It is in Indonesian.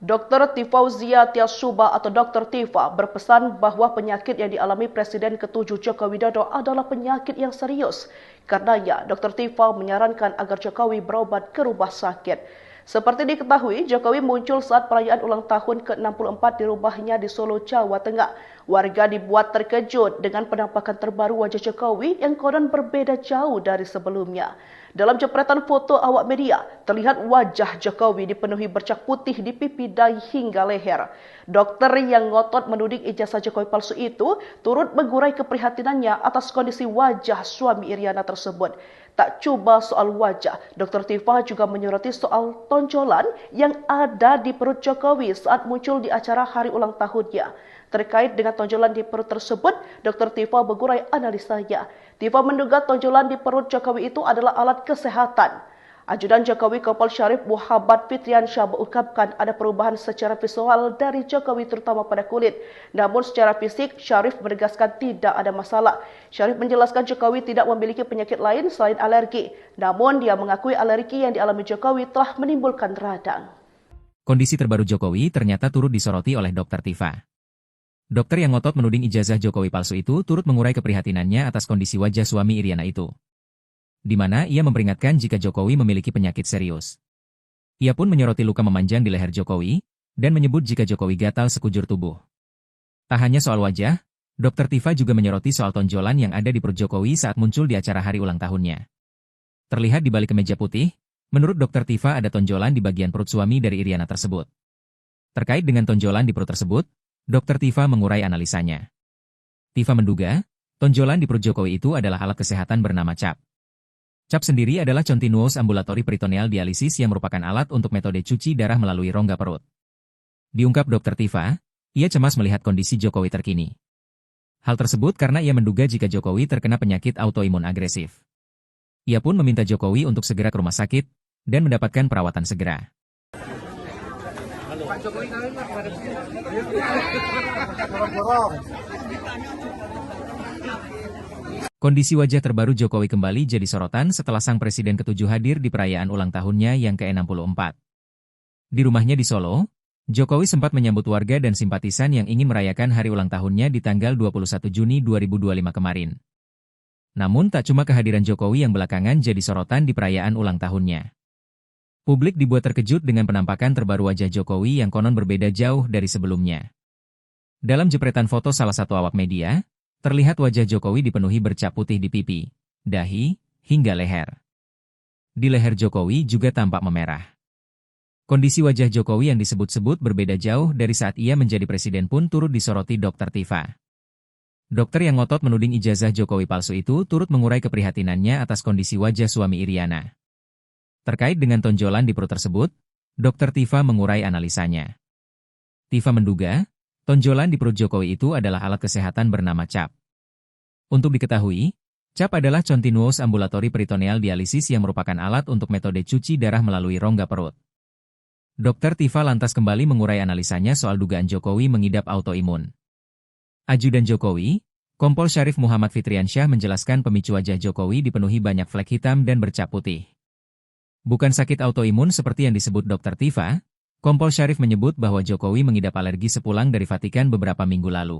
Dr. Tifauzia Tiasuba atau Dr. Tifa berpesan bahwa penyakit yang dialami Presiden ke-7 Joko Widodo adalah penyakit yang serius. Karenanya, Dr. Tifa menyarankan agar Jokowi berobat ke rumah sakit. Seperti diketahui, Jokowi muncul saat perayaan ulang tahun ke-64 di rumahnya di Solo, Jawa Tengah. Warga dibuat terkejut dengan penampakan terbaru wajah Jokowi yang konon berbeda jauh dari sebelumnya. Dalam jepretan foto awak media, terlihat wajah Jokowi dipenuhi bercak putih di pipi, dahi hingga leher. Dokter yang ngotot menuding ijazah Jokowi palsu itu turut mengurai keprihatinannya atas kondisi wajah suami Iriana tersebut. Tak cuma soal wajah, Dr. Tifa juga menyoroti soal tonjolan yang ada di perut Jokowi saat muncul di acara hari ulang tahunnya. Terkait dengan tonjolan di perut tersebut, Dr. Tifa mengurai analisanya. Tifa menduga tonjolan di perut Jokowi itu adalah alat kesehatan. Ajudan Jokowi Kompol Syarif Muhammad Fitriansyah mengungkapkan ada perubahan secara visual dari Jokowi terutama pada kulit. Namun secara fisik, Syarif menegaskan tidak ada masalah. Syarif menjelaskan Jokowi tidak memiliki penyakit lain selain alergi. Namun dia mengakui alergi yang dialami Jokowi telah menimbulkan radang. Kondisi terbaru Jokowi ternyata turut disoroti oleh Dr. Tifa. Dokter yang ngotot menuding ijazah Jokowi palsu itu turut mengurai keprihatinannya atas kondisi wajah suami Iriana itu, di mana ia memperingatkan jika Jokowi memiliki penyakit serius. Ia pun menyoroti luka memanjang di leher Jokowi, dan menyebut jika Jokowi gatal sekujur tubuh. Tak hanya soal wajah, Dr. Tifa juga menyoroti soal tonjolan yang ada di perut Jokowi saat muncul di acara hari ulang tahunnya. Terlihat di balik kemeja putih, menurut Dr. Tifa ada tonjolan di bagian perut suami dari Iriana tersebut. Terkait dengan tonjolan di perut tersebut, Dr. Tifa mengurai analisanya. Tifa menduga, tonjolan di perut Jokowi itu adalah alat kesehatan bernama CAP. CAP sendiri adalah Continuous Ambulatory Peritoneal Dialysis yang merupakan alat untuk metode cuci darah melalui rongga perut. Diungkap Dr. Tifa, ia cemas melihat kondisi Jokowi terkini. Hal tersebut karena ia menduga jika Jokowi terkena penyakit autoimun agresif. Ia pun meminta Jokowi untuk segera ke rumah sakit dan mendapatkan perawatan segera. Kondisi wajah terbaru Jokowi kembali jadi sorotan setelah sang Presiden ke-7 hadir di perayaan ulang tahunnya yang ke-64. Di rumahnya di Solo, Jokowi sempat menyambut warga dan simpatisan yang ingin merayakan hari ulang tahunnya di tanggal 21 Juni 2025 kemarin. Namun tak cuma kehadiran Jokowi yang belakangan jadi sorotan di perayaan ulang tahunnya. Publik dibuat terkejut dengan penampakan terbaru wajah Jokowi yang konon berbeda jauh dari sebelumnya. Dalam jepretan foto salah satu awak media, terlihat wajah Jokowi dipenuhi bercak putih di pipi, dahi, hingga leher. Di leher Jokowi juga tampak memerah. Kondisi wajah Jokowi yang disebut-sebut berbeda jauh dari saat ia menjadi presiden pun turut disoroti Dr. Tifa. Dokter yang ngotot menuding ijazah Jokowi palsu itu turut mengurai keprihatinannya atas kondisi wajah suami Iriana. Terkait dengan tonjolan di perut tersebut, Dr. Tifa mengurai analisanya. Tifa menduga, tonjolan di perut Jokowi itu adalah alat kesehatan bernama CAP. Untuk diketahui, CAP adalah Continuous Ambulatory Peritoneal Dialysis yang merupakan alat untuk metode cuci darah melalui rongga perut. Dr. Tifa lantas kembali mengurai analisanya soal dugaan Jokowi mengidap autoimun. Ajudan Jokowi, Kompol Syarif Muhammad Fitriansyah menjelaskan pemicu wajah Jokowi dipenuhi banyak flek hitam dan bercak putih. Bukan sakit autoimun seperti yang disebut Dr. Tifa, Kompol Syarif menyebut bahwa Jokowi mengidap alergi sepulang dari Vatikan beberapa minggu lalu.